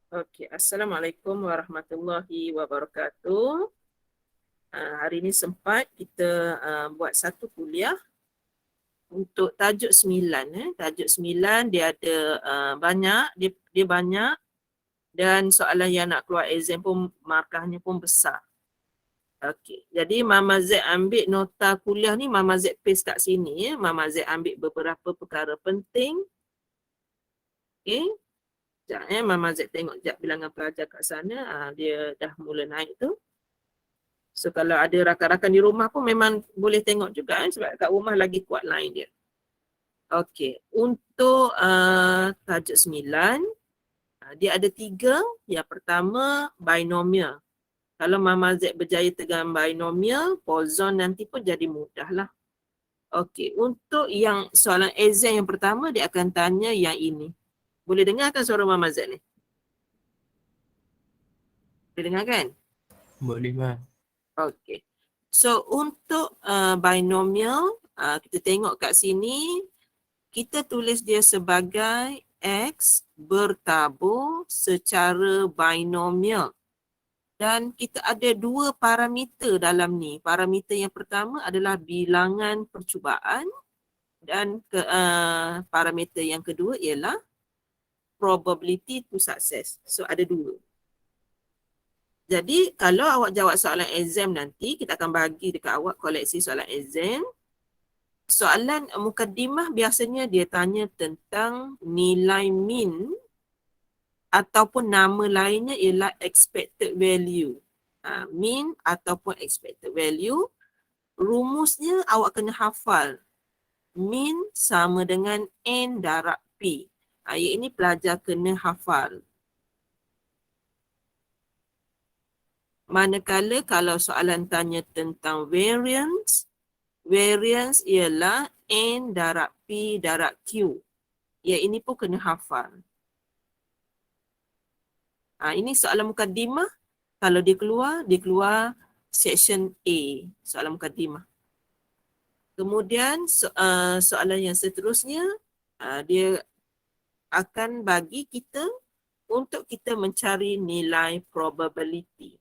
Okey, Assalamualaikum warahmatullahi wabarakatuh. Hari ini sempat kita buat satu kuliah untuk tajuk 9. Tajuk 9 dia ada banyak, dia banyak dan soalan yang nak keluar exam pun markahnya pun besar. Okey, jadi Mama Z ambil nota kuliah ni, Mama Z paste kat sini. Mama Z ambil beberapa perkara penting. Okey, sekejap Mama Z tengok sekejap bilangan pelajar kat sana. Dia dah mula naik tu. So kalau ada rakan-rakan di rumah pun memang boleh tengok juga sebab kat rumah lagi kuat line dia. Okey, untuk tajuk 9, dia ada 3. Yang pertama, binomial. Kalau Mama Z berjaya tekan binomial, Pozon nanti pun jadi mudah lah. Okey, untuk yang soalan exam yang pertama, dia akan tanya yang ini. Boleh dengarkan suara Mama Z ni? Boleh dengar kan? Boleh, Mak. Okey. So untuk binomial, kita tengok kat sini, kita tulis dia sebagai X bertabur secara binomial. Dan kita ada 2 parameter dalam ni. Parameter yang pertama adalah bilangan percubaan dan parameter yang kedua ialah probability to success. So ada 2. Jadi kalau awak jawab soalan exam nanti, kita akan bagi dekat awak koleksi soalan exam. Soalan mukaddimah biasanya dia tanya tentang nilai min ataupun nama lainnya ialah expected value. Min ataupun expected value. Rumusnya awak kena hafal. Min sama dengan N darab P. Ayat ini pelajar kena hafal. Manakala kalau soalan tanya tentang variance, variance ialah N darab P darab Q. Ya, ini pun kena hafal. Ini soalan mukaddimah. Kalau dia keluar section A, soalan mukaddimah. Kemudian soalan yang seterusnya, dia akan bagi kita untuk kita mencari nilai probability.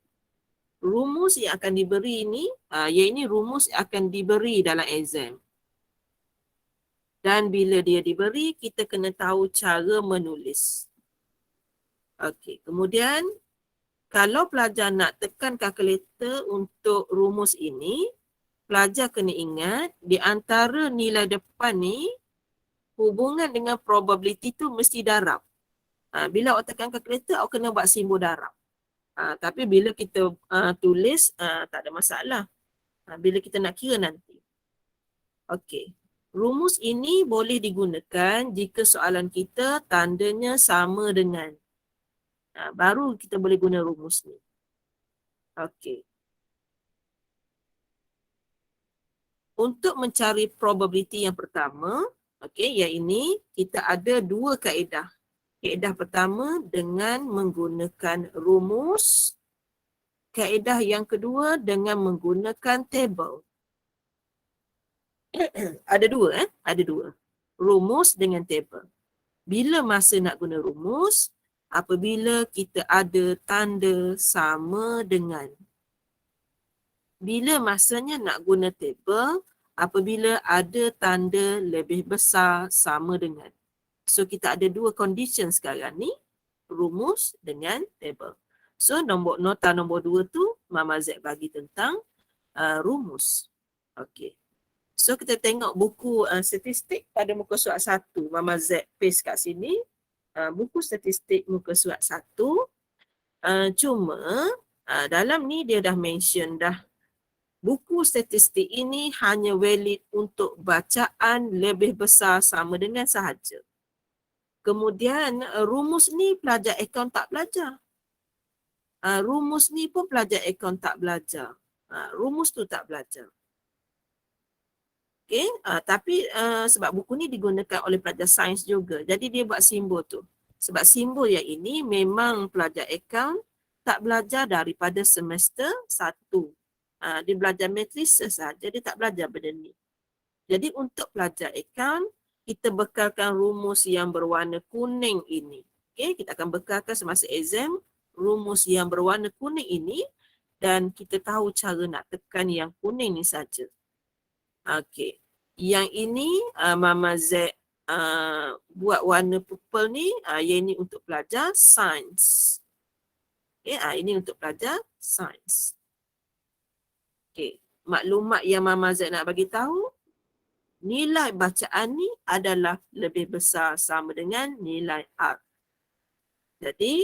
Rumus yang akan diberi ini, ini rumus yang akan diberi dalam exam. Dan bila dia diberi, kita kena tahu cara menulis. Okey, kemudian kalau pelajar nak tekan kalkulator untuk rumus ini, pelajar kena ingat di antara nilai depan ni, hubungan dengan probability tu mesti darab. Bila awak tekan kalkulator, awak kena buat simbol darab. Tapi bila kita tulis, tak ada masalah. Bila kita nak kira nanti. Okey. Rumus ini boleh digunakan jika soalan kita tandanya sama dengan. Baru kita boleh guna rumus ni. Okey. Untuk mencari probability yang pertama, okey, yang ini kita ada 2 kaedah. Kaedah pertama dengan menggunakan rumus. Kaedah yang kedua dengan menggunakan table. Ada 2. Ada 2. Rumus dengan table. Bila masa nak guna rumus? Apabila kita ada tanda sama dengan. Bila masanya nak guna table? Apabila ada tanda lebih besar sama dengan. So kita ada 2 condition sekarang ni. Rumus dengan table. So nota nombor 2 tu Mama Z bagi tentang rumus. Okey. So kita tengok buku statistik pada muka surat 1. Mama Z paste kat sini. Buku statistik muka surat 1. Cuma dalam ni dia dah mention dah. Buku statistik ini hanya valid untuk bacaan lebih besar sama dengan sahaja. Kemudian rumus ni pelajar akaun tak belajar. Rumus ni pun pelajar akaun tak belajar. Rumus tu tak belajar. Okay, tapi sebab buku ni digunakan oleh pelajar sains juga. Jadi dia buat simbol tu. Sebab simbol yang ini memang pelajar akaun tak belajar daripada semester 1. Dia belajar matrises saja, dia tak belajar benda ni. Jadi untuk pelajar akaun, kita bekalkan rumus yang berwarna kuning ini. Okay, kita akan bekalkan semasa exam rumus yang berwarna kuning ini dan kita tahu cara nak tekan yang kuning ni saja. Okay. Yang ini Mama Z buat warna purple ni, yang ini untuk pelajar sains. Okay, ini untuk pelajar sains. Okay. Maklumat yang Mama Z nak bagi tahu, nilai bacaan ni adalah lebih besar sama dengan nilai R. Jadi,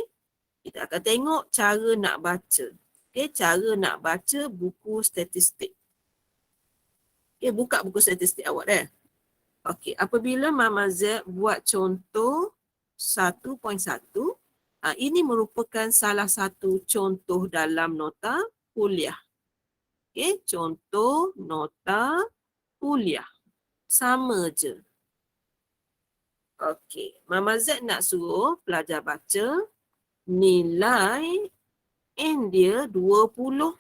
kita akan tengok cara nak baca. Okay, cara nak baca buku statistik. Okay, buka buku statistik awak dah. Okay, apabila Mama Z buat contoh 1.1, ini merupakan salah satu contoh dalam nota kuliah. Okay, contoh nota kuliah. Sama je. Okay, Mama Z nak suruh pelajar baca nilai N dia 20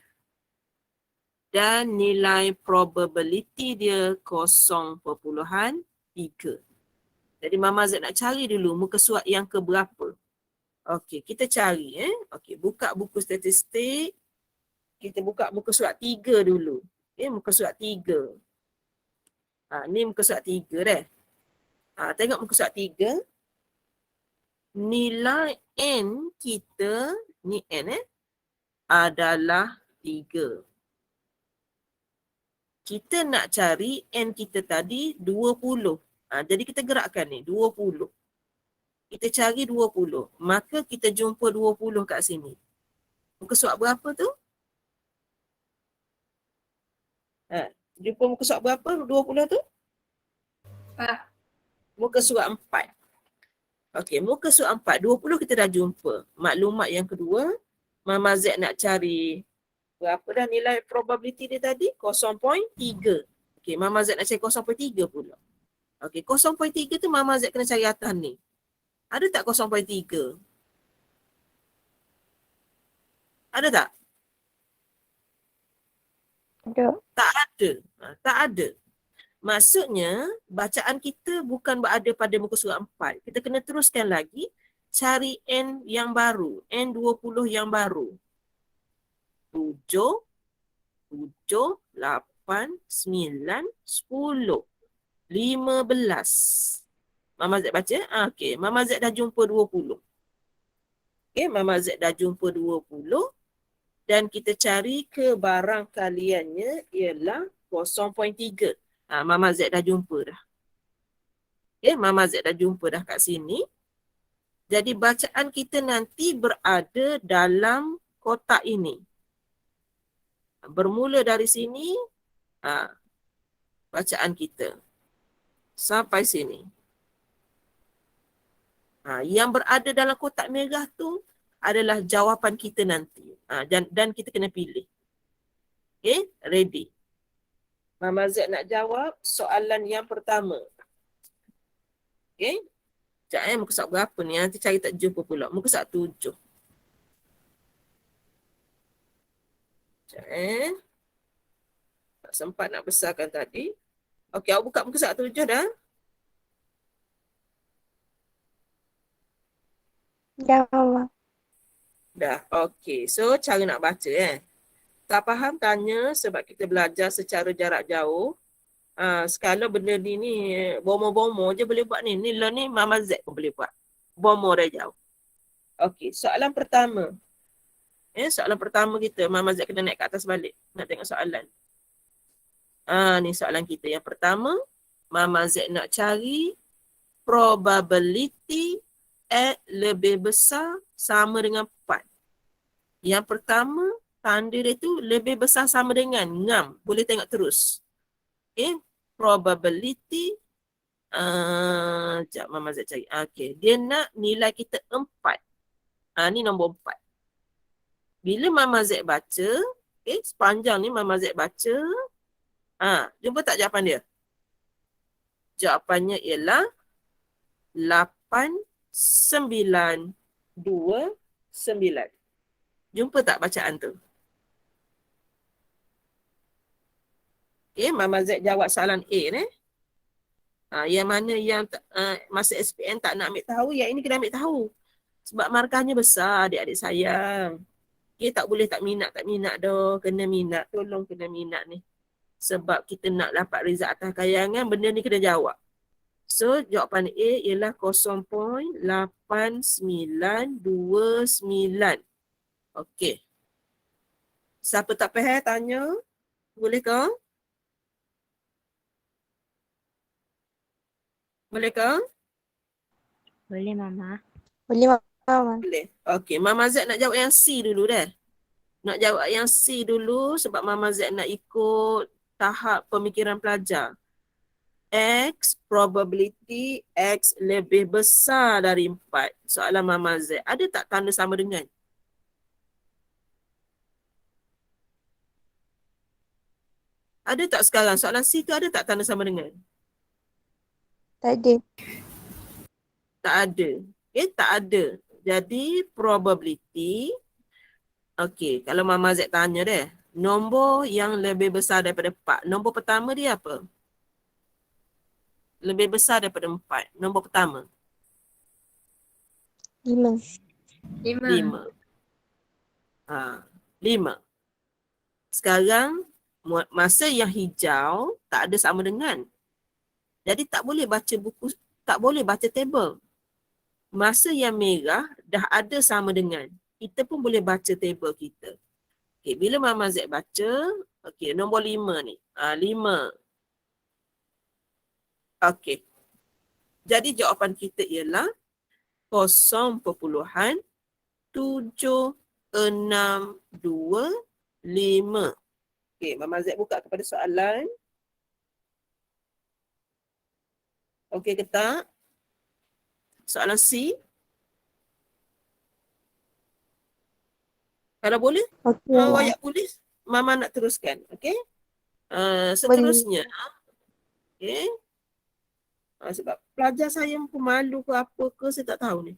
dan nilai probability dia 0.3. Jadi Mama Z nak cari dulu muka surat yang keberapa. Okey, kita cari. Okey, buka buku statistik. Kita buka muka surat 3 dulu. Muka surat 3. Ni muka surat 3 dah. Tengok muka surat 3. Nilai N kita, ni N adalah 3. Kita nak cari N kita tadi 20. Jadi kita gerakkan ni, 20. Kita cari 20. Maka kita jumpa 20 kat sini. Muka surat berapa tu? Jumpa muka surat berapa 20 tu? Muka surat 4. Okey, muka surat 4. 20 kita dah jumpa. Maklumat yang kedua, Mama Z nak cari berapa dah nilai probability dia tadi? 0.3. Okey, Mama Z nak cari 0.3 pula. Okey, 0.3 tu Mama Z kena cari atas ni. Ada tak 0.3? Ada tak? Ada. Tak ada. Tak ada. Maksudnya, bacaan kita bukan berada pada muka surat 4. Kita kena teruskan lagi, cari N yang baru. N20 yang baru. 7, 8, 9, 10, 15. Mama Z baca? Okey, Mama Z dah jumpa 20. Okey, Mama Z dah jumpa 20. Dan kita cari kebarangkaliannya ialah 0.3. Mama Z dah jumpa dah. Okay, Mama Z dah jumpa dah kat sini. Jadi bacaan kita nanti berada dalam kotak ini. Bermula dari sini, bacaan kita. Sampai sini. Yang berada dalam kotak merah tu adalah jawapan kita nanti. Dan kita kena pilih. Okay, ready. Mama Z nak jawab soalan yang pertama. Okay. Sekejap muka surat berapa ni? Nanti cari tak jumpa pula. Muka surat 7. Sekejap tak sempat nak besarkan tadi. Okey, awak buka muka surat 7 dah? Dah, Mama. Dah. Okey. So, cara nak baca Tak faham tanya sebab kita belajar secara jarak jauh. Sekala benda ni bomo-bomo je boleh buat ni. Ni learning Mama Z pun boleh buat. Bomo dah jauh. Okey, soalan pertama. Soalan pertama kita, Mama Z kena naik ke atas balik. Nak tengok soalan. Ni soalan kita. Yang pertama, Mama Z nak cari probability X lebih besar sama dengan 4. Yang pertama, tanda dia tu lebih besar sama dengan ngam. Boleh tengok terus. Okay, probability. Sekejap, Mama Z cari. Okay, dia nak nilai kita 4. Ni nombor 4. Bila Mama Z baca, sepanjang ni Mama Z baca, jumpa tak jawapan dia? Jawapannya ialah 8, 9, 2, 9. Jumpa tak bacaan tu? Mama Z jawab soalan A ni. Yang mana yang masa SPM tak nak ambil tahu, yang ini kena ambil tahu. Sebab markahnya besar, adik-adik sayang. Okay, tak boleh tak minat dah. Kena minat, tolong kena minat ni. Sebab kita nak dapat result atas kayangan, benda ni kena jawab. So, jawapan A ialah 0.8929. Okey. Siapa tak faham tanya? Boleh ke? Boleh ke? Boleh, Mama. Boleh, Mama. Boleh. Okey, Mama Z nak jawab yang C dulu dah. Nak jawab yang C dulu sebab Mama Z nak ikut tahap pemikiran pelajar. X, probability X lebih besar dari 4. Soalan Mama Z. Ada tak tanda sama dengan? Ada tak sekarang? Soalan C tu ada tak tanda sama dengan? Tak ada. Tak ada. Okay, tak ada. Jadi, probability. Okey, kalau Mama Z tanya deh. Nombor yang lebih besar daripada 4. Nombor pertama dia apa? Lebih besar daripada 4. Nombor pertama. 5. 5. 5. Sekarang, masa yang hijau tak ada sama dengan. Jadi tak boleh baca buku, tak boleh baca table. Masa yang merah dah ada sama dengan. Kita pun boleh baca table kita. Okey, bila Mama Z baca, okey, nombor 5 ni. 5. Okey. Jadi jawapan kita ialah 0.7625. Okey, Mama Z buka kepada soalan. Okey ke tak? Soalan C. Kalau boleh, Okey, Mama. wayak tulis. Mama nak teruskan. Okey? Seterusnya. Okey? Sebab pelajar saya pun malu ke apa ke, saya tak tahu ni.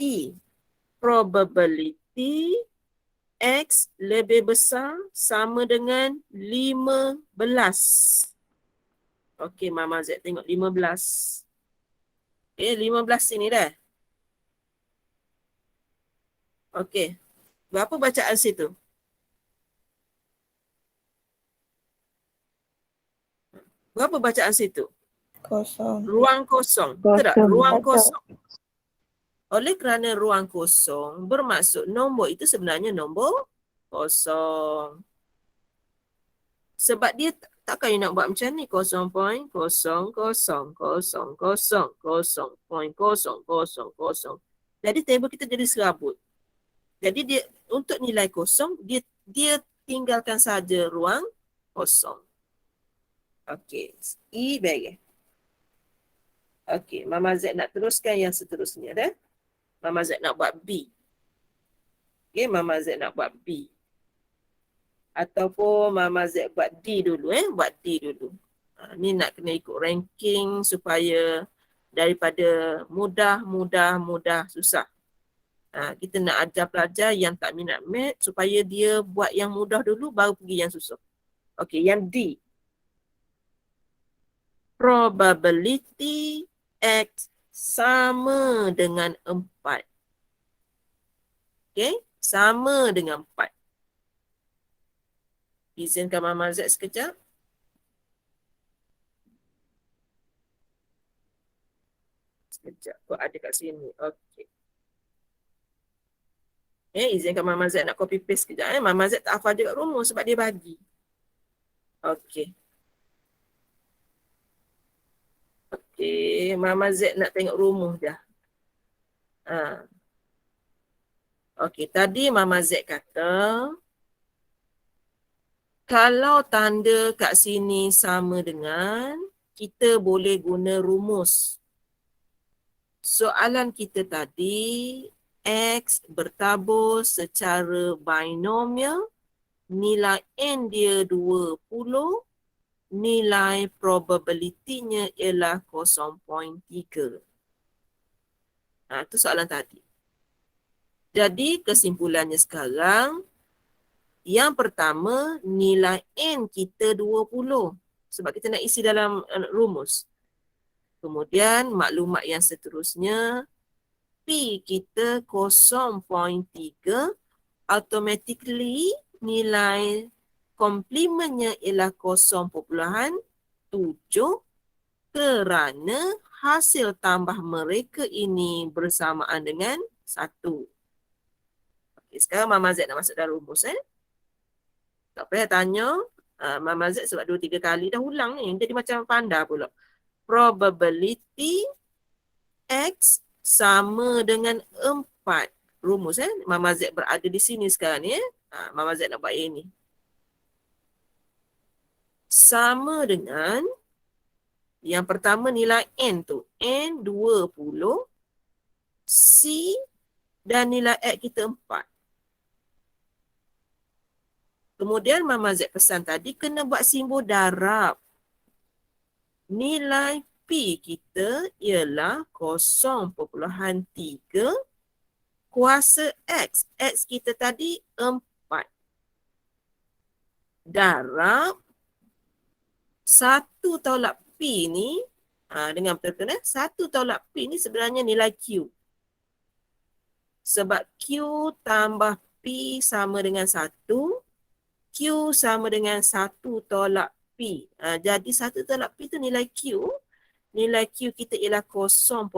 E. Probability X lebih besar sama dengan 15. Okey, Mama Z tengok 15. Okey, 15 sini dah. Okey. Berapa bacaan situ? Berapa bacaan situ? Kosong. Ruang kosong. Betul tak? Kosong. Ruang Betul. kosong. Oleh kerana ruang kosong bermaksud nombor itu sebenarnya nombor kosong. Sebab dia takkan you nak buat macam ni. 0.000000.0000. Jadi table kita jadi serabut. Jadi dia untuk nilai kosong, dia tinggalkan saja ruang kosong. Okey. E baik. Okey, Mama Z nak teruskan yang seterusnya dah. Mama Z nak buat B. Okey, Mama Z nak buat B. Ataupun Mama Z buat D dulu buat D dulu. Ni nak kena ikut ranking supaya daripada mudah susah. Kita nak ajar pelajar yang tak minat math supaya dia buat yang mudah dulu baru pergi yang susah. Okey, yang D. Probability X sama dengan 4. Okey, sama dengan 4. Izinkan Mama Z sekejap. Sekejap, kau ada kat sini. Okey. Izinkan Mama Z nak copy paste sekejap. Mama Z tak hafal juga rumus sebab dia bagi. Okey. Okey, Mama Z nak tengok rumus dah. Okey, tadi Mama Z kata kalau tanda kat sini sama dengan, kita boleh guna rumus. Soalan kita tadi, X bertabur secara binomial, nilai N dia 20, nilai probability-nya ialah 0.3. Itu soalan tadi. Jadi kesimpulannya sekarang, yang pertama nilai N kita 20 sebab kita nak isi dalam rumus. Kemudian maklumat yang seterusnya, P kita 0.3, automatically nilai komplementnya ialah 0.7 kerana hasil tambah mereka ini bersamaan dengan 1. Okay, sekarang Mama Z nak masuk dalam rumus. Tak payah tanya Mama Z sebab 2-3 kali dah ulang ni. Jadi macam panda pula. Probability X sama dengan 4. Rumus Mama Z berada di sini sekarang ni. Mama Z nak buat A ni. Sama dengan yang pertama nilai N tu. N 20. C dan nilai X kita 4. Kemudian Mama Z pesan tadi kena buat simbol darab. Nilai P kita ialah 0.3 kuasa X. X kita tadi 4. Darab 1 tolak P ni, dengan betul-betul 1 tolak P ni sebenarnya nilai Q. Sebab Q tambah P sama dengan 1. Q sama dengan 1 tolak P. Jadi 1 tolak P tu nilai Q. Nilai Q kita ialah 0.7.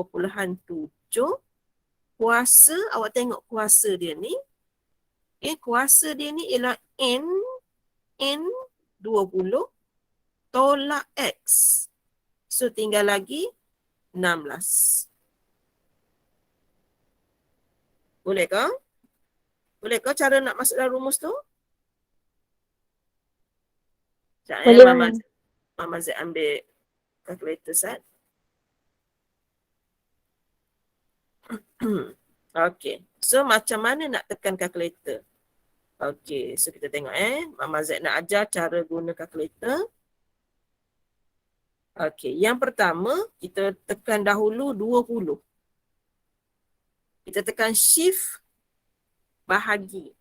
Kuasa, awak tengok kuasa dia ni. Kuasa dia ni ialah N 20 tolak X. So tinggal lagi 16. Boleh ke? Boleh ke cara nak masuk dalam rumus tu? Sekejap Boleh, Mama Z ambil kalkulator set. Okay. So macam mana nak tekan kalkulator? Okay. So kita tengok Mama Z nak ajar cara guna kalkulator. Okay. Yang pertama kita tekan dahulu 20. Kita tekan shift bahagi.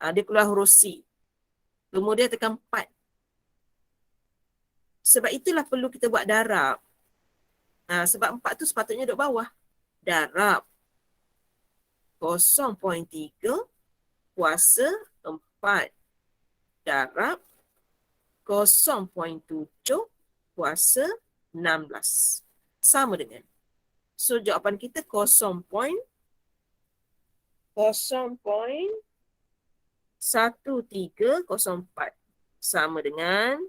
Dia keluar huruf C. Kemudian tekan 4. Sebab itulah perlu kita buat darab. Sebab 4 tu sepatutnya duduk bawah. Darab 0.3 kuasa 4 darab 0.7 kuasa 16. Sama dengan. So jawapan kita 0.1304. Sama dengan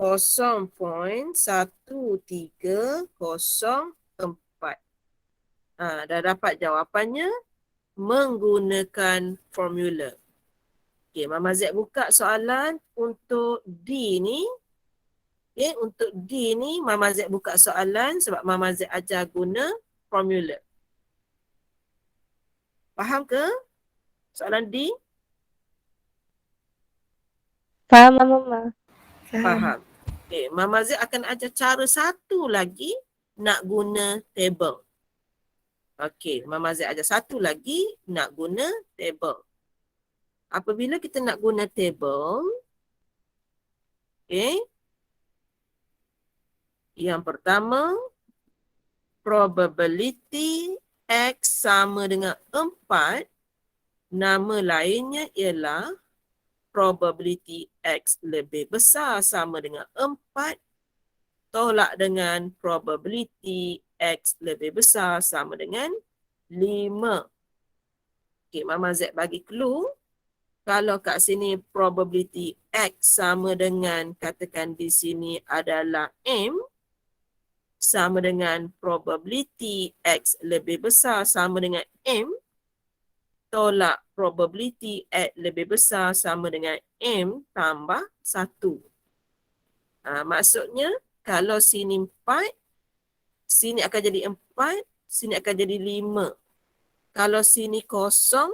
0.1304. Dah dapat jawapannya menggunakan formula. Okay, Mama Z buka soalan untuk D ni. Okay, untuk D ni Mama Z buka soalan sebab Mama Z ajar guna formula. Faham ke soalan D? Faham, Mama. Faham. Okay, Mama Z akan ajar cara satu lagi nak guna table. Okey, Mama Z ajar satu lagi nak guna table. Apabila kita nak guna table, okey. Yang pertama, probability X sama dengan 4. Nama lainnya ialah probability X lebih besar sama dengan 4 tolak dengan probability X lebih besar sama dengan 5. Okay, Mama Z bagi clue. Kalau kat sini probability X sama dengan, katakan di sini adalah M, sama dengan probability X lebih besar sama dengan M, tolak probability X lebih besar sama dengan M tambah 1. Maksudnya, kalau sini 4, sini akan jadi 4, sini akan jadi 5. Kalau sini kosong,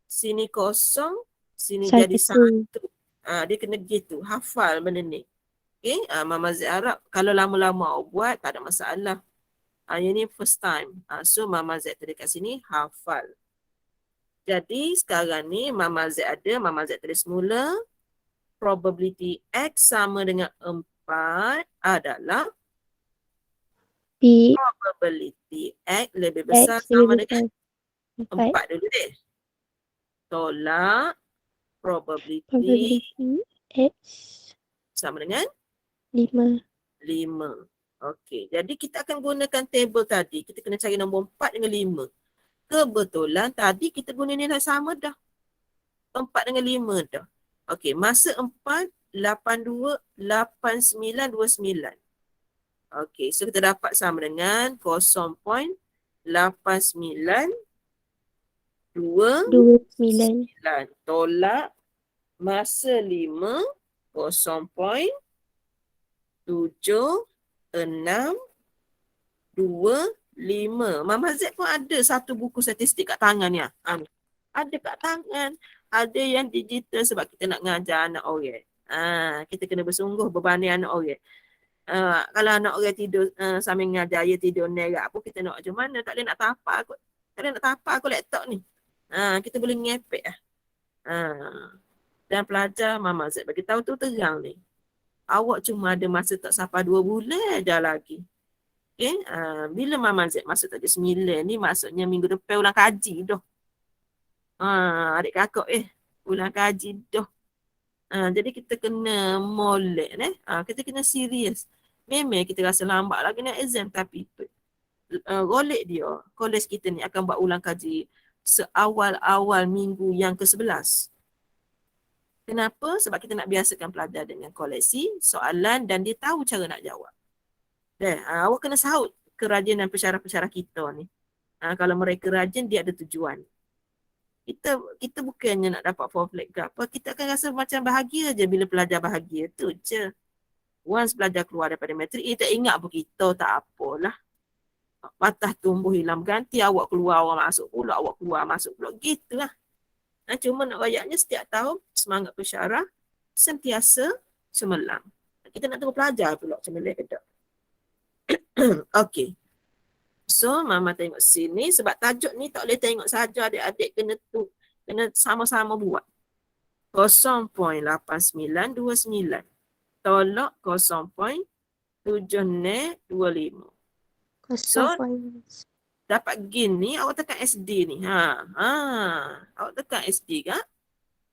sini kosong, sini jadi 1. Dia kena gitu, hafal benda ni. Okay, Mama Z harap kalau lama-lama awak buat, tak ada masalah. Yang ni first time. So, Mama Z tadi kat sini hafal. Jadi, sekarang ni Mama Z ada, Mama Z tulis mula. Probability X sama dengan 4 adalah P Probability Probability X lebih besar X sama lebih dengan besar 4. 4 dulu deh. Tolak probability Probability X sama dengan 5. 5. Okey, jadi kita akan gunakan table tadi. Kita kena cari nombor 4 dengan 5. Kebetulan tadi kita guna nilai sama dah. 4 dengan 5 dah. Okey, masa 4, 82, 89, 29. Okey, so kita dapat sama dengan 0.8929 29. tolak masa 5, 0.7625. Mama Z pun ada satu buku statistik kat tangan ni. Ni. Ada kat tangan. Ada yang digital sebab kita nak ngajar anak orang. Kita kena bersungguh berbanding anak orang. Kalau anak orang tidur sambil ngajar dia tidur nerak pun kita nak macam mana. Tak boleh nak tapak aku. Tak boleh nak tapak aku laptop ni. Kita boleh ngepek lah. Dan pelajar Mama Z bagi tahu tu terang ni. Awak cuma ada masa tak sampai 2 bulan dah lagi. Okay? Bila Mama Z masuk tajuk 9 ni maksudnya minggu depan ulang kaji dah. Adik kakak ulang kaji dah. Jadi kita kena molek kita kena serius. Memang kita rasa lambat lagi nak exam tapi golek dia. Kolej kita ni akan buat ulang kaji seawal-awal minggu yang ke-11. Kenapa? Sebab kita nak biasakan pelajar dengan koleksi soalan dan dia tahu cara nak jawab. Dan awak kena sahut kerajinan pensyarah-pensyarah kita ni. Kalau mereka rajin, dia ada tujuan. Kita bukannya nak dapat 4 flag ke apa. Kita akan rasa macam bahagia je bila pelajar bahagia. Tu je. Once pelajar keluar daripada matrik, tak ingat pun kita tak apalah. Patah tumbuh hilang ganti, awak keluar, awak masuk pula, awak keluar, masuk pula. Gitulah. Cuma nak rayaknya setiap tahun semangat pensyarah sentiasa cemerlang. Kita nak tengok pelajar pula cemerlang ke tak. Okey. So Mama tengok sini sebab tajuk ni tak boleh tengok saja adik-adik kena sama-sama buat. 0.8929 tolak 0.7625. So dapat gain ni awak tekan SD ni. Awak tekan SD kan?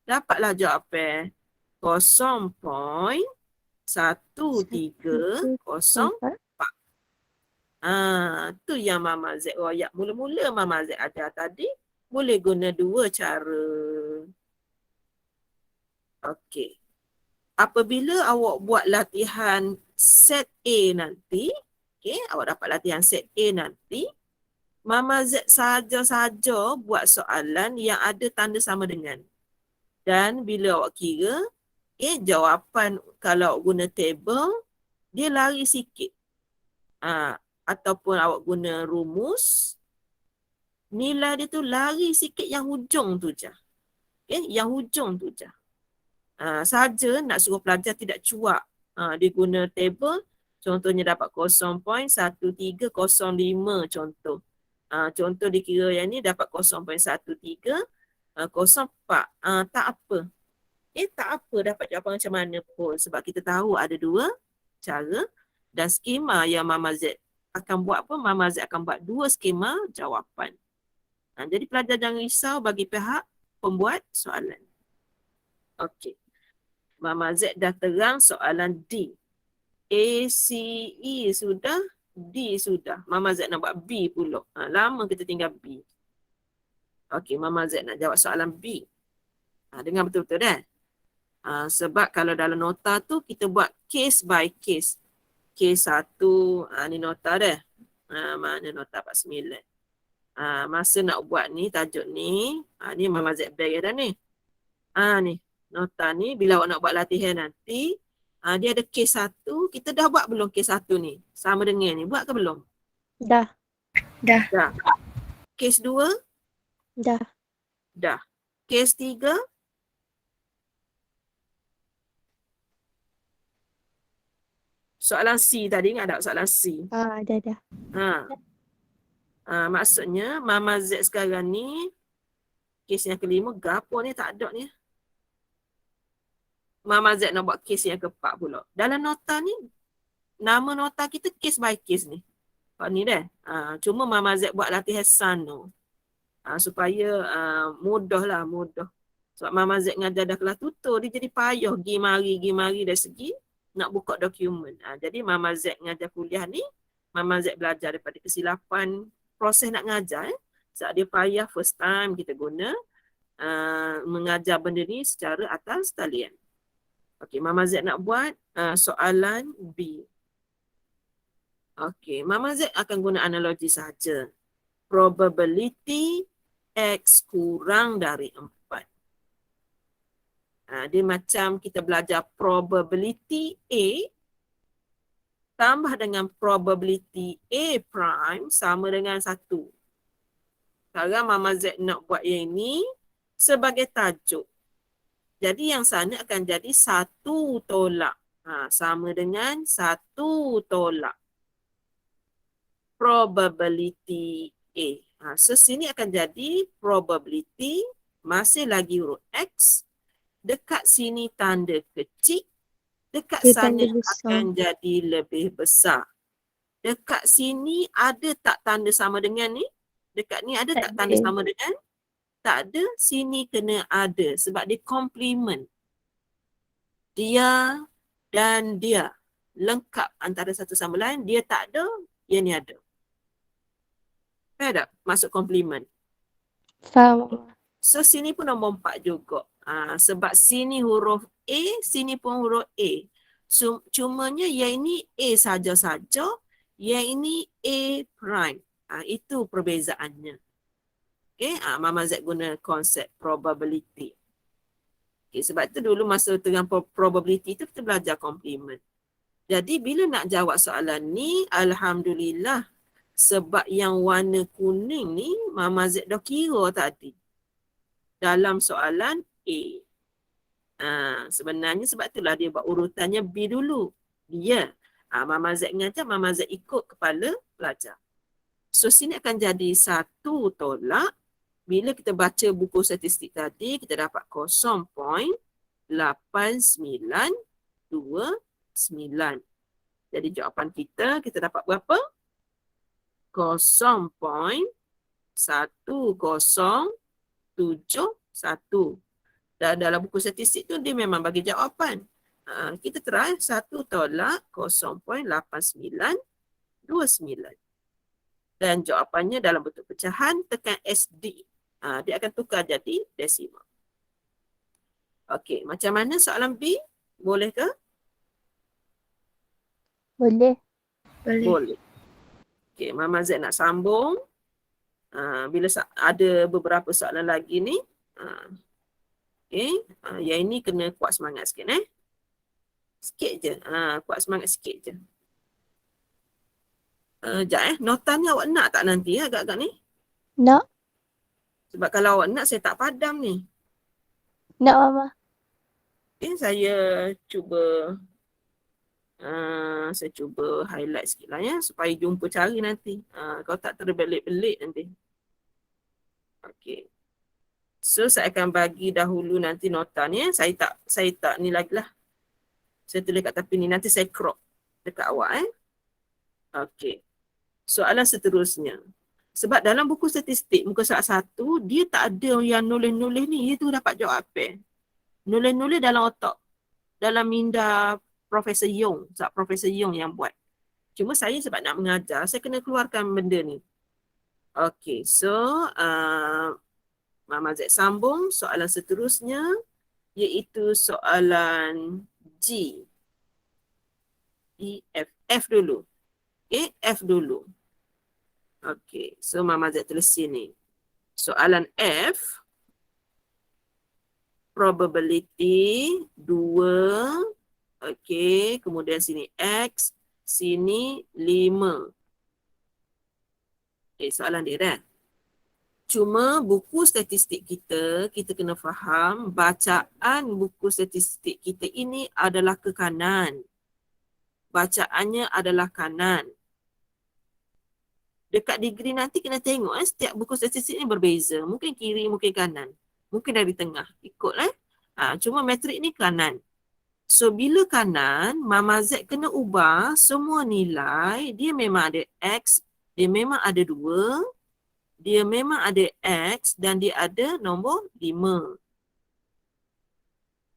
Dapatlah jawapan 0.1304. Tu yang Mama Z royak. Mula-mula Mama Z ada tadi. Boleh guna dua cara. Okey. Apabila awak buat latihan set A nanti. Okay, awak dapat latihan set A nanti. Mama Z saja-saja buat soalan yang ada tanda sama dengan. Dan bila awak kira, jawapan kalau awak guna table, dia lari sikit. Ataupun awak guna rumus, nilai dia tu lari sikit yang hujung tu je. Yang hujung tu je. Saja nak suruh pelajar tidak cuak. Dia guna table, contohnya dapat 0.1305 contoh. Contoh dikira yang ni dapat 0.1304. Tak apa. Tak apa dapat jawapan macam mana pun. Sebab kita tahu ada dua cara. Dan skema yang Mama Z akan buat apa? Mama Z akan buat dua skema jawapan. Jadi pelajar jangan risau bagi pihak pembuat soalan. Okey. Mama Z dah terang soalan D. A, C, E sudah. D sudah. Mama Z nak buat B pula. Lama kita tinggal B. Okey, Mama Z nak jawab soalan B. Dengar betul-betul dah. Sebab kalau dalam nota tu kita buat case by case. Case 1, ni nota dah. Mana nota 49. Masa nak buat ni, tajuk ni. Ni Mama Z bag dah ni. Ni, nota ni. Bila awak nak buat latihan nanti, dia ada case 1. Kita dah buat belum case 1 ni? Sama dengan ni. Buat ke belum? Dah. Case 2? Dah. Case 3? Soalan C tadi, ingat tak soalan C? Dah. Maksudnya Mama Z sekarang ni, case yang kelima, gapo ni tak ada ni. Mama Z nak buat case yang keempat pula. Dalam nota ni, nama nota kita case by case ni. Ni dah. Cuma Mama Z buat latihan sana. Supaya mudah. Sebab Mama Z ngajar dah kelas tutur, dia jadi payah gi mari dari segi nak buka dokumen. Jadi Mama Z ngajar kuliah ni, Mama Z belajar daripada kesilapan proses nak ngajar. Sebab dia payah first time kita guna mengajar benda ni secara atas talian. Okey, Mama Z nak buat soalan B. Okey, Mama Z akan guna analogi saja. Probability X kurang dari 4. Dia macam kita belajar probability A tambah dengan probability A prime sama dengan 1. Sekarang Mama Z nak buat yang ini sebagai tajuk. Jadi yang sana akan jadi 1 tolak. Sama dengan 1 tolak. Probability A. So sini akan jadi probability masih lagi huruf X. Dekat sini tanda kecil. Dekat Dia sana tanda besar. akan jadi lebih besar. Dekat sini ada tak tanda sama dengan ni? Dekat ni ada tak tanda ada. sama dengan? Tak ada. Sini kena ada sebab dia complement. Dia dan dia. Lengkap antara satu sama lain. Dia tak ada, yang ni ada. Faham tak? Masuk complement. Faham Mama. So sini pun nombor 4 juga. Sebab sini huruf A, sini pun huruf A. So, cumanya yang ini A saja-saja, yang ini A prime. Itu perbezaannya. Okay, Mama Z guna konsep probability. Okay, sebab tu dulu masa tengah probability tu kita belajar complement. Jadi bila nak jawab soalan ni, alhamdulillah. Sebab yang warna kuning ni, Mama Z dah kira tadi. Dalam soalan A. Sebenarnya sebab itulah dia buat urutannya B dulu. Dia. Mama Z ngajar, Mama Z ikut kepala pelajar. So sini akan jadi 1 tolak. Bila kita baca buku statistik tadi, kita dapat 0.8929. Jadi jawapan kita dapat berapa? 0.1071. Dan dalam buku statistik tu dia memang bagi jawapan. Kita try 1 tolak 0.8929. Dan jawapannya dalam bentuk pecahan, tekan SD. Dia akan tukar jadi desimal. Okey, macam mana soalan B? Boleh ke? Boleh. Boleh. Okey, Mama Z nak sambung. Bila ada beberapa soalan lagi ni. Okey, yang ini kena kuat semangat sikit Sikit je. Kuat semangat sikit je. Sekejap nota ni awak nak tak nanti agak-agak ni? Nak? Sebab kalau awak nak saya tak padam ni. Nak Mama. Okay, saya cuba highlight sikit lah supaya jumpa cari nanti. Kalau tak terbelit-belit nanti. Okey. So saya akan bagi dahulu nanti nota ni. Saya tak ni lagi lah. Saya tulis kat tepi ni. Nanti saya crop dekat awak Okey. Soalan seterusnya. Sebab dalam buku statistik muka surat 1, dia tak ada yang nulis-nulis ni. Dia tu dapat jawab apa? Nulis-nulis dalam otak. Dalam minda Profesor Yong. Sebab Profesor Yong yang buat. Cuma saya sebab nak mengajar, saya kena keluarkan benda ni. Okey, so Mama Z sambung soalan seterusnya iaitu soalan G. E, F. F dulu. Okay, F dulu. Okey, so Mama Z tulis sini. Soalan F. Probability 2. Okey, kemudian sini X. Sini 5. Soalan dia dah. Cuma buku statistik kita kena faham bacaan buku statistik kita ini adalah ke kanan. Bacaannya adalah kanan. Dekat degree nanti kena tengok setiap buku statistik ni berbeza. Mungkin kiri, mungkin kanan. Mungkin dari tengah. Ikutlah. Cuma metrik ni kanan. So bila kanan, Mama Z kena ubah semua nilai. Dia memang ada X, Dia memang ada 2, dia memang ada X dan dia ada nombor 5.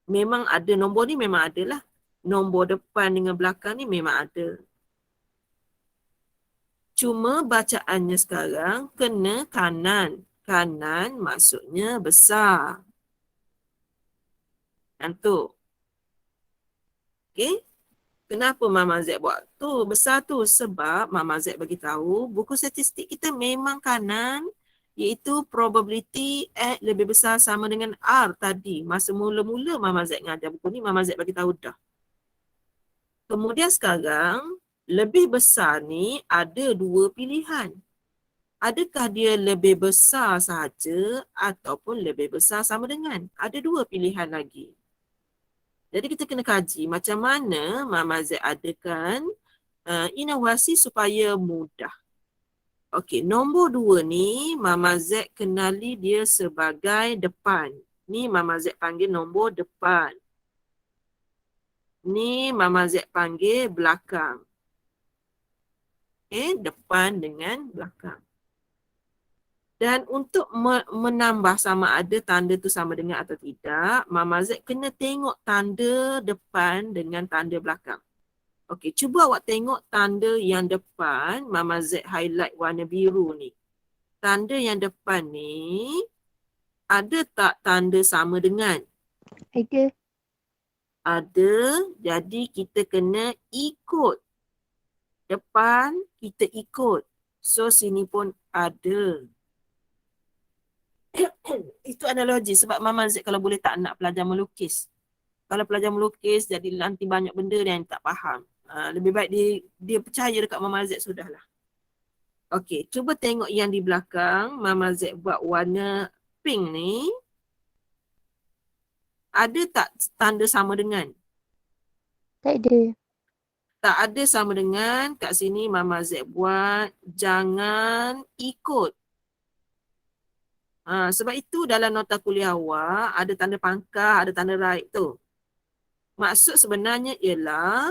Memang ada nombor ni memang ada lah. Nombor depan dengan belakang ni memang ada. Cuma bacaannya sekarang kena kanan. Kanan maksudnya besar. Cantik. Okey? Kenapa Mama Z buat tu besar tu? Sebab Mama Z bagi tahu buku statistik kita memang kanan, iaitu probability X lebih besar sama dengan R tadi. Masa mula-mula Mama Z ngajar buku ni, Mama Z bagi tahu dah. Kemudian sekarang, lebih besar ni ada 2 pilihan. Adakah dia lebih besar sahaja ataupun lebih besar sama dengan? Ada 2 pilihan lagi. Jadi kita kena kaji macam mana Mama Z adakan inovasi supaya mudah. Okey, nombor 2 ni Mama Z kenali dia sebagai depan. Ni Mama Z panggil nombor depan. Ni Mama Z panggil belakang. Depan dengan belakang. Dan untuk menambah sama ada tanda tu sama dengan atau tidak, Mama Z kena tengok tanda depan dengan tanda belakang. Okey, cuba awak tengok tanda yang depan, Mama Z highlight warna biru ni. Tanda yang depan ni, ada tak tanda sama dengan? Ada. Ada, jadi kita kena ikut. Depan kita ikut. So sini pun ada. Itu analogi sebab Mama Z kalau boleh tak nak pelajar melukis. Kalau pelajar melukis jadi nanti banyak benda yang tak faham. Lebih baik dia percaya dekat Mama Z sudahlah. Okey, cuba tengok yang di belakang. Mama Z buat warna pink ni. Ada tak tanda sama dengan? Tak ada. Tak ada sama dengan. Kat sini Mama Z buat jangan ikut. Sebab itu dalam nota kuliah awak ada tanda pangkah, ada tanda right tu. Maksud sebenarnya ialah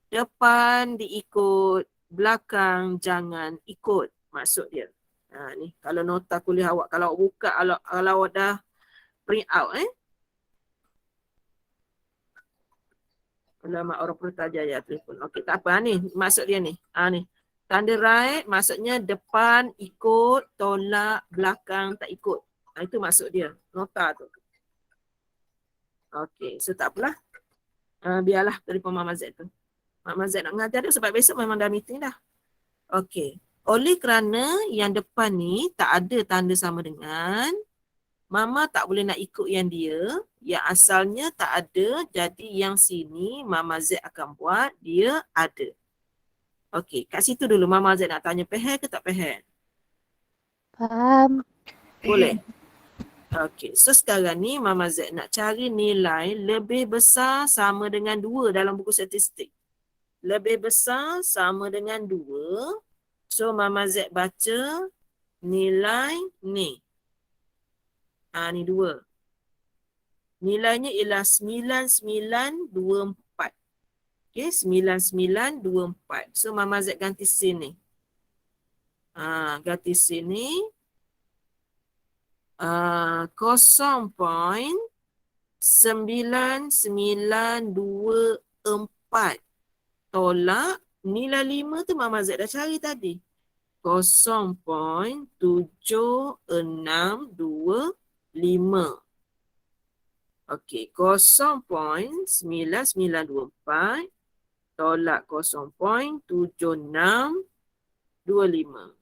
depan diikut, belakang jangan ikut. Maksud dia. Ni kalau nota kuliah awak, kalau awak buka, kalau awak dah print out Alamak, orang Putrajaya telefon. Okey, tak apa ni. Maksud dia ni. Ni. Tanda right maksudnya depan ikut, tolak, belakang tak ikut. Itu maksud dia. Nota tu. Okey, so tak apalah. Biarlah telefon Mama Z tu. Mama Z nak mengajar dia sebab besok memang dah meeting dah. Okey. Oleh kerana yang depan ni tak ada tanda sama dengan, Mama tak boleh nak ikut yang dia. Yang asalnya tak ada, jadi yang sini Mama Z akan buat, dia ada. Okey, kat situ dulu Mama Z nak tanya, faham ke tak faham? Faham. Boleh? Okey, so sekarang ni Mama Z nak cari nilai lebih besar sama dengan 2 dalam buku statistik. Lebih besar sama dengan 2. So Mama Z baca nilai ni. Ni 2. Nilainya ialah 9924. Okey, 9924. So Mama Z ganti sini. Ganti sini. 0.9924 tolak nilai 5 tu Mama Z dah cari tadi. 0.7625. Okey, 0.9924 tolak 0.7625.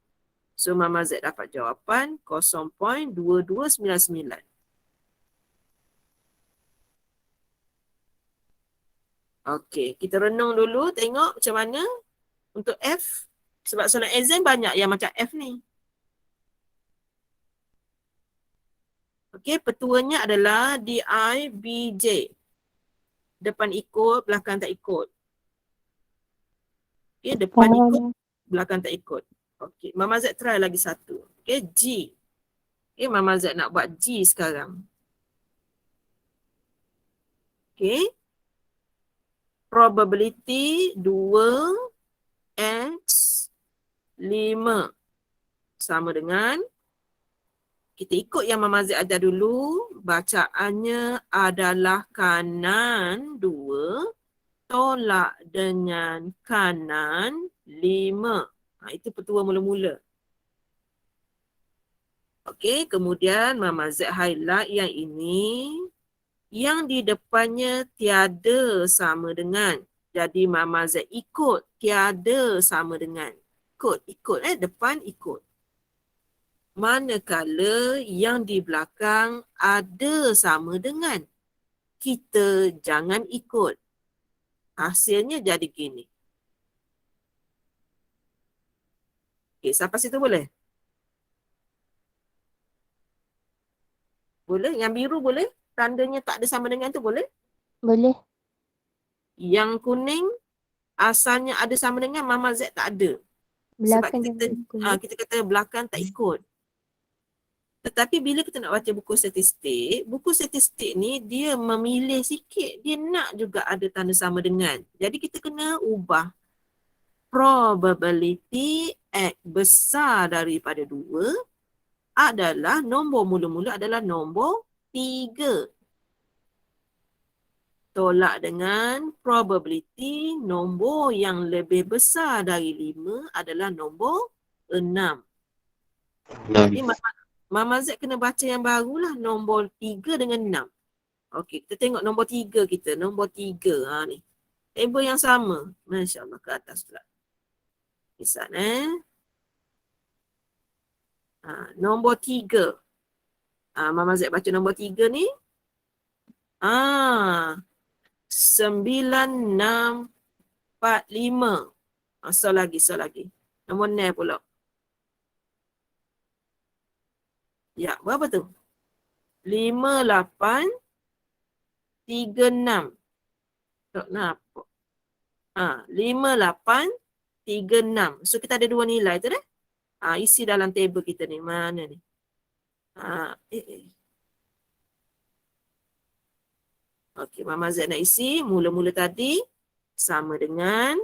So Mama Z dapat jawapan 0.2299. Okey, kita renung dulu tengok macam mana untuk F. Sebab soalan exam banyak yang macam F ni. Okey, petuanya adalah DIBJ. Depan ikut, belakang tak ikut. Okey, depan ikut, belakang tak ikut. Okey, Mama Z try lagi satu. Okey, G. Okey, Mama Z nak buat G sekarang. Okey. Probability 2x 5 sama dengan, kita ikut yang Mama Z ajar dulu, bacaannya adalah kanan 2 tolak dengan kanan 5. Itu petua mula-mula. Okey, kemudian Mama Z highlight yang ini, yang di depannya tiada sama dengan. Jadi Mama Z ikut tiada sama dengan. Ikut, depan ikut. Manakala yang di belakang ada sama dengan, kita jangan ikut. Hasilnya jadi gini. Okay, sampai situ boleh? Boleh? Yang biru boleh? Tandanya tak ada sama dengan tu boleh? Boleh. Yang kuning asalnya ada sama dengan, Mama Z tak ada. Sebab Belakang kita, jangan ikut. kita kata belakang tak ikut. Tetapi bila kita nak baca buku statistik ni dia memilih sikit. Dia nak juga ada tanda sama dengan. Jadi kita kena ubah. Probability X besar daripada 2 adalah, nombor mula-mula adalah nombor 3. Tolak dengan probability nombor yang lebih besar dari 5 adalah nombor 6. Jadi Mama Z kena baca yang barulah, nombor 3 dengan 6. Okey, kita tengok nombor 3 kita. Nombor 3 ni. Table yang sama. Masya Allah, ke atas pula. Kisah nombor 3. Mama Z baca nombor 3 ni. 9645. So lagi. Nombor 9 pula. Ya, berapa tu? 5836. Tak nampak. 5836. So kita ada 2 nilai tu dah. Isi dalam table kita ni. Mana ni? Okey, Mama Z nak isi. Mula-mula tadi sama dengan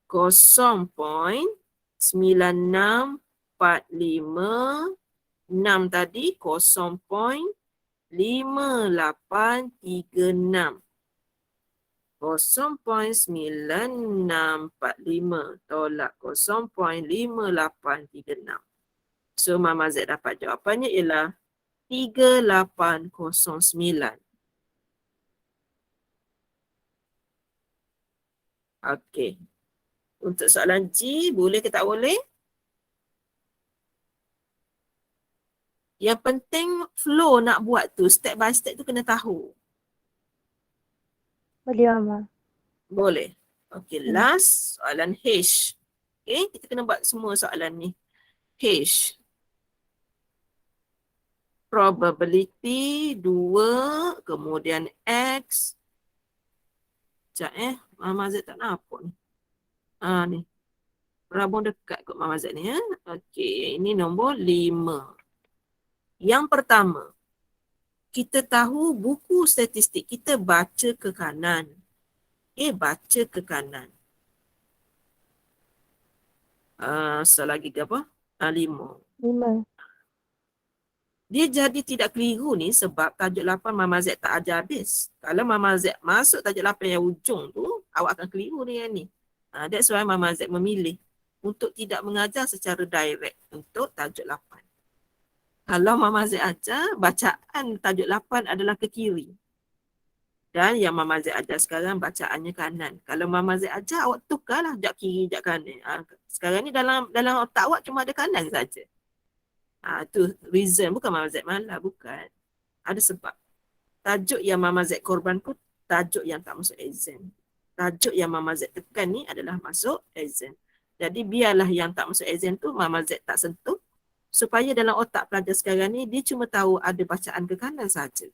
0.9645. 6 tadi 0.5836. 0.9645 tolak 0.5836. So Mama Z dapat jawapannya ialah 3809. Okey. Untuk soalan G, boleh ke tak boleh? Yang penting flow nak buat tu, step by step tu kena tahu. Boleh Mama. Boleh. Okey, last soalan H. Okey, kita kena buat semua soalan ni. H. Probability 2, kemudian X. Sekejap Mama Z tak nampak ni. Ni. Rabung dekat kot Mama Z ni Okey, ini nombor 5. Yang pertama, kita tahu buku statistik kita baca ke kanan. Baca ke kanan. Selagi ke apa? 5. Dia jadi tidak keliru ni sebab tajuk 8 Mama Z tak ajar habis. Kalau Mama Z masuk tajuk 8 yang ujung tu, awak akan keliru dengan ni. That's why Mama Z memilih untuk tidak mengajar secara direct untuk tajuk 8. Kalau Mama Z ajar, bacaan tajuk 8 adalah ke kiri. Dan yang Mama Z ajar sekarang bacaannya kanan. Kalau Mama Z ajar, awak tukarlah jap kiri, jap kanan. Sekarang ni dalam otak awak cuma ada kanan saja. Tu reason, bukan Mama Z malah, bukan. Ada sebab. Tajuk yang Mama Z korban pun tajuk yang tak masuk exam. Tajuk yang Mama Z tekan ni adalah masuk exam. Jadi biarlah yang tak masuk exam tu Mama Z tak sentuh. Supaya dalam otak pelajar sekarang ni, dia cuma tahu ada bacaan ke kanan saja.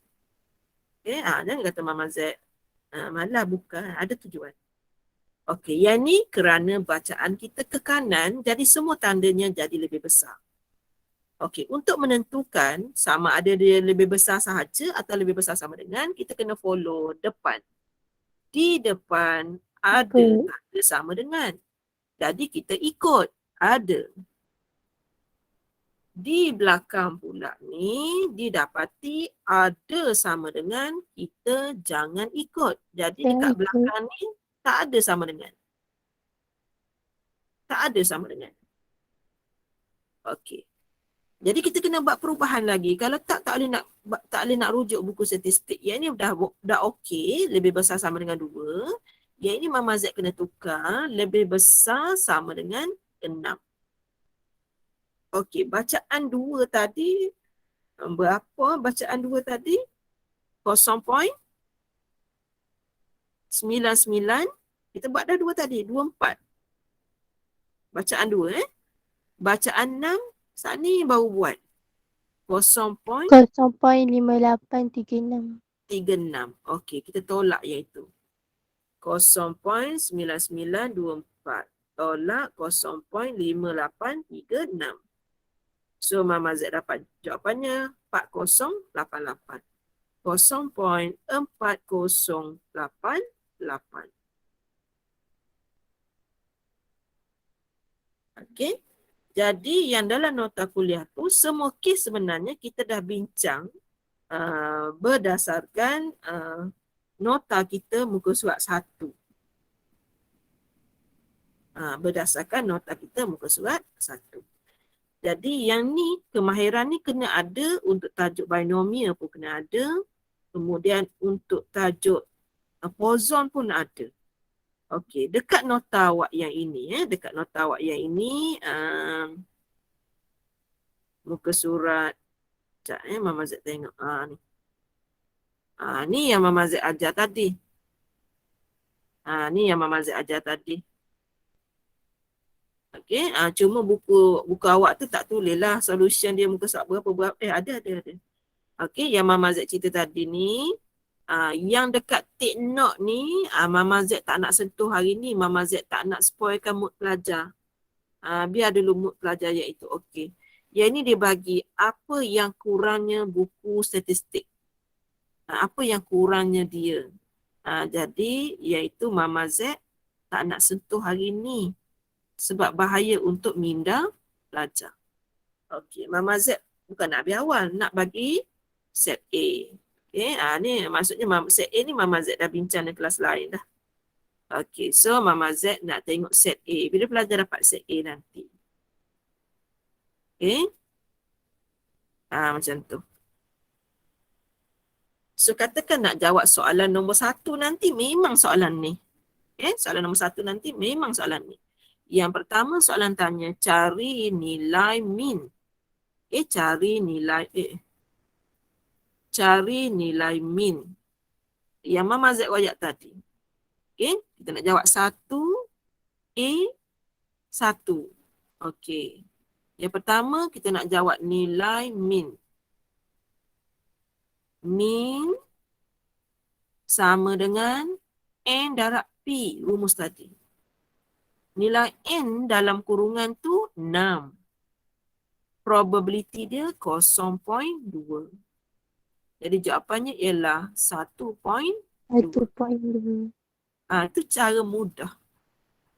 Jangan kata Mama Z, malah bukan, ada tujuan. Okey, yang ni kerana bacaan kita ke kanan, jadi semua tandanya jadi lebih besar. Okey, untuk menentukan sama ada dia lebih besar sahaja atau lebih besar sama dengan, kita kena follow depan. Di depan ada tanda sama dengan. Jadi kita ikut. ada. Di belakang pula ni didapati ada sama dengan kita jangan ikut. Jadi Jangan dekat ikut. belakang ni tak ada sama dengan. Tak ada sama dengan. Okey. Jadi kita kena buat perubahan lagi. Kalau tak boleh nak rujuk buku statistik. Yang ini dah okey, lebih besar sama dengan 2. Yang ini Mama Z kena tukar, lebih besar sama dengan 6. Okey, bacaan 2 tadi berapa bacaan 2 tadi? 0.99. Kita buat dah 2 tadi, 24. Bacaan 2 Bacaan 6 saat ni baru buat. 0.5836. 0.36. Okey, kita tolak yang itu. 0.9924. Tolak 0.5836. So Mama Z dapat jawapannya 4088. 0.4088. Okey. Jadi yang dalam nota kuliah tu semua kes sebenarnya kita dah bincang berdasarkan nota kita muka surat 1. Berdasarkan nota kita muka surat 1. Jadi yang ni, kemahiran ni kena ada untuk tajuk binomial pun kena ada. Kemudian untuk tajuk poson pun ada. Okey, dekat nota awak yang ini, dekat nota awak yang ini, muka surat, sekejap Mama Z tengok. Ni. Ni yang Mama Z ajar tadi. Ni yang Mama Z ajar tadi. Okey, cuma buku awak tu tak tulis lah solution dia muka surat berapa. Ada. Okey, yang Mama Z cerita tadi ni, yang dekat take note ni, Mama Z tak nak sentuh hari ni. Mama Z tak nak spoilkan mood pelajar. Biar dulu mood pelajar iaitu okey. Yang ni dia bagi apa yang kurangnya buku statistik. Apa yang kurangnya dia. Jadi, iaitu Mama Z tak nak sentuh hari ni. Sebab bahaya untuk minda pelajar. Okey, Mama Z bukan nak habis awal, nak bagi set A. Okey, ni maksudnya set A ni Mama Z dah bincang di kelas lain dah. Okey, so Mama Z nak tengok set A. Bila pelajar dapat set A nanti. Okey. Macam tu. So katakan nak jawab soalan nombor 1 nanti memang soalan ni. Soalan nombor 1 nanti memang soalan ni. Yang pertama soalan tanya, cari nilai min. Cari nilai min. Yang Mama Z royak tadi. Kita nak jawab 1A1. Okey. Yang pertama kita nak jawab nilai min. Min sama dengan N darab P, rumus tadi. Nilai N dalam kurungan tu 6. Probability dia 0.2. Jadi jawapannya ialah 1.2. 1.2. Itu cara mudah.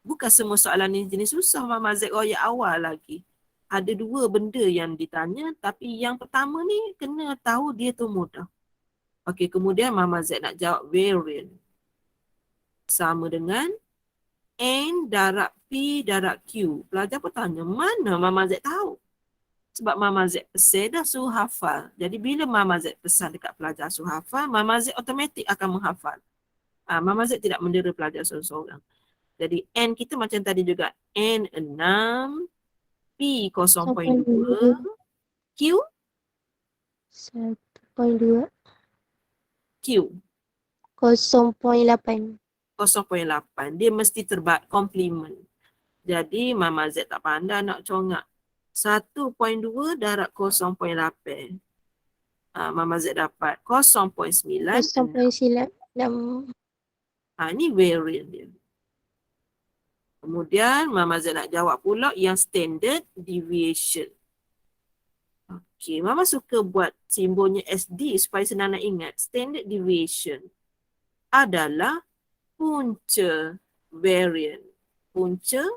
Bukan semua soalan ni jenis susah Mama Z royak awal lagi. Ada 2 benda yang ditanya tapi yang pertama ni kena tahu dia tu mudah. Okey, kemudian Mama Z nak jawab variant. Sama dengan N darab P darab Q. Pelajar pun tanya, mana Mama Z tahu? Sebab Mama Z pesan dah suruh hafal. Jadi bila Mama Z pesan dekat pelajar suruh hafal, Mama Z automatik akan menghafal. Mama Z tidak mendera pelajar seorang-seorang. Jadi N kita macam tadi juga. N 6, P 0.2, Q 1.2. Q 0.8. 0.8. Dia mesti terbat komplement. Jadi Mama Z tak pandai nak congak. 1.2 darab 0.8. Mama Z dapat 0.9. 0.9. Ini variant dia. Kemudian Mama Z nak jawab pula yang standard deviation. Okey, Mama suka buat simbolnya SD supaya senang nak ingat. Standard deviation adalah punca variant. Punca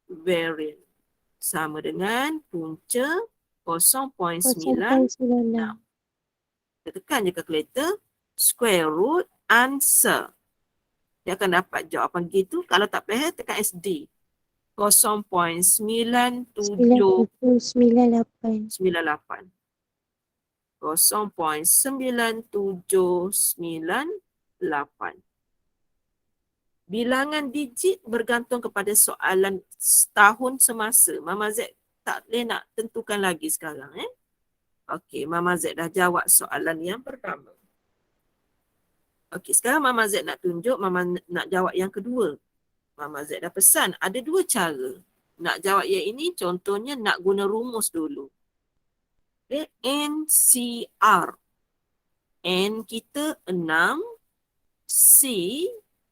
variant. sama dengan punca 0.96. 0.96. Kita tekan je kalkulator, square root answer. Dia akan dapat jawapan gitu. Kalau tak faham, tekan SD. 0.9798. 9798. 0.9798. Bilangan digit bergantung kepada soalan tahun semasa. Mama Z tak boleh nak tentukan lagi sekarang. Okey, Mama Z dah jawab soalan yang pertama. Okey, sekarang Mama Z nak tunjuk, Mama nak jawab yang kedua. Mama Z dah pesan, ada dua cara. Nak jawab yang ini, contohnya nak guna rumus dulu. Okay, NCR. N kita 6, C,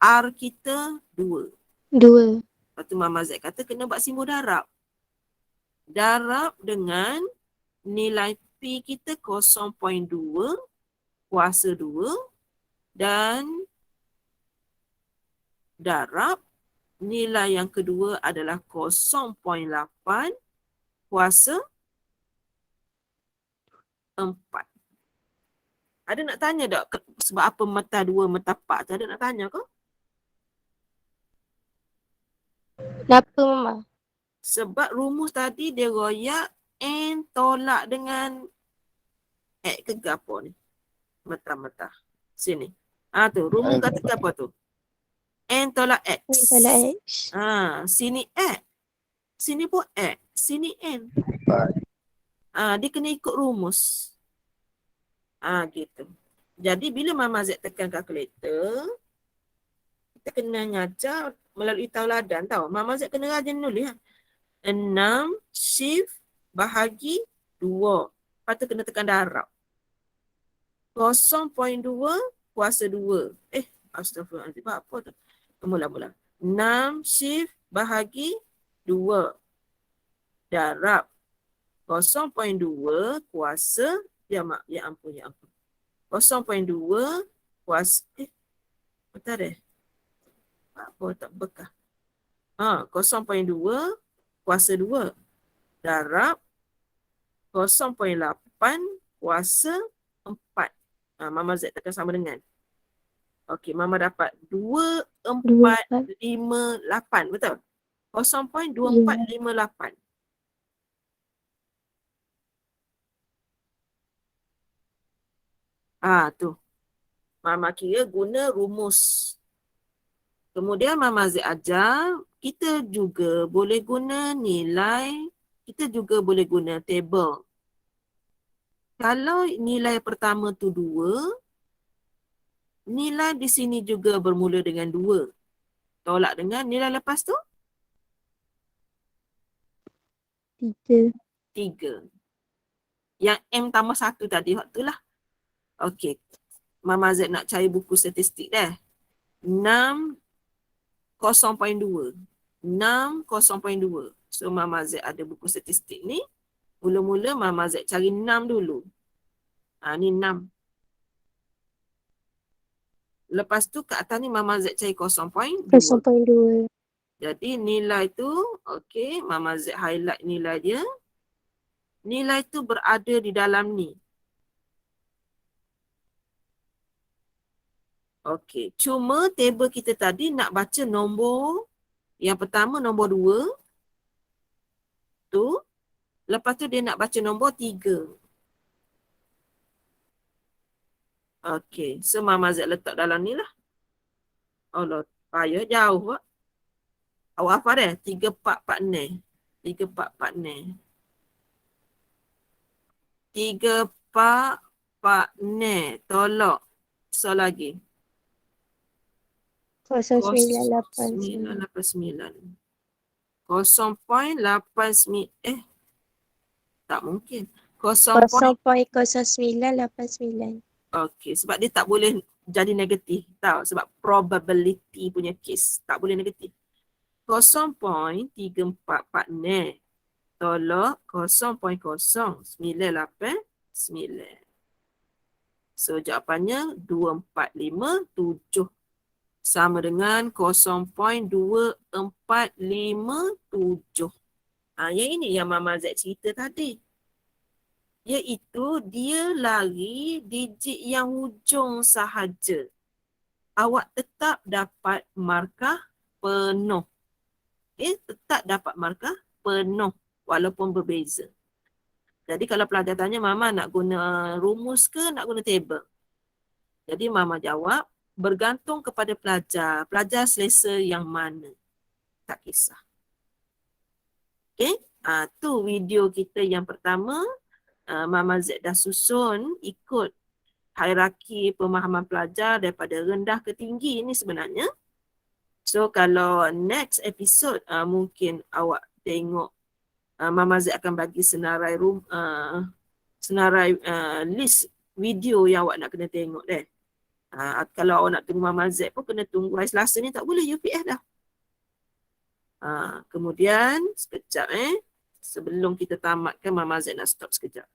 R kita 2. 2. Lepas tu Mama Z kata kena buat simbol darab. Darab dengan nilai P kita 0.2 kuasa 2 dan darab nilai yang kedua adalah 0.8 kuasa 4. Ada nak tanya tak sebab apa mata 2 mata 4 tu? Ada nak tanya ke? Kenapa Mama? Sebab rumus tadi dia royak N tolak dengan X ke apa ni? Mata-mata. Sini. Tu rumus kata apa tu? N tolak X. N tolak X. Sini X. Sini pun X. Sini N. Dia kena ikut rumus. Gitu. Jadi bila Mama Z tekan kalkulator, kita kena ngajar melalui tauladan tau. Mama Z kena rajin nulis. 6 shift bahagi 2. Lepas tu kena tekan darab. 0.2 kuasa 2. Astagfirullahaladzim. Apa tu? Mula-mula. 6 shift bahagi 2. Darab 0.2 kuasa, ya ampun. 0.2 kuasa, betul deh. Apa tak bekah. 0.2 kuasa 2. Darab 0.8 kuasa 4. Mama Z tekan sama dengan. Okey, Mama dapat 2458. Betul? 0.2458. Tu. Mama kira guna rumus. Kemudian Mama Z ajar, kita juga boleh guna nilai, kita juga boleh guna table. Kalau nilai pertama tu 2, nilai di sini juga bermula dengan 2. Tolak dengan nilai lepas tu? 3. 3. Yang M tambah 1 tadi, waktu lah. Okey. Mama Z nak cari buku statistik dah. 6 0.2. 6 0.2. So Mama Z ada buku statistik ni. Mula-mula Mama Z cari 6 dulu. Ni 6. Lepas tu kat atas ni Mama Z cari 0.2. 0.2. Jadi nilai tu, okey, Mama Z highlight nilai dia. Nilai tu berada di dalam ni. Okey, cuma table kita tadi nak baca nombor yang pertama, nombor 2 tu. Lepas tu dia nak baca nombor 3. Okey, so Mama Z letak dalam ni lah. Allah, payah jauh pak. Awak hafal dah? 3446. 3446. 3446. Tolak. So lagi. 0.989. 0.89. Tak mungkin. 0.0989. Okey, sebab dia tak boleh jadi negatif. Tahu? Sebab probability punya case. Tak boleh negatif. 0.3446. Tolak 0.0989. So jawapannya 2457. Sama dengan 0.2457. Yang ini yang Mama Z cerita tadi. Iaitu dia lari digit yang hujung sahaja. Awak tetap dapat markah penuh. Tetap dapat markah penuh walaupun berbeza. Jadi kalau pelajar tanya, Mama nak guna rumus ke nak guna table? Jadi Mama jawab, bergantung kepada pelajar. Pelajar selesa yang mana. Tak kisah. Okay? Tu video kita yang pertama. Mama Z dah susun ikut hierarki pemahaman pelajar daripada rendah ke tinggi ni sebenarnya. So kalau next episode mungkin awak tengok Mama Z akan bagi senarai list video yang awak nak kena tengok deh. Kalau awak nak tunggu Mama Z pun kena tunggu hari Selasa ni, tak boleh UPF dah. Kemudian sekejap sebelum kita tamatkan, Mama Z nak stop sekejap.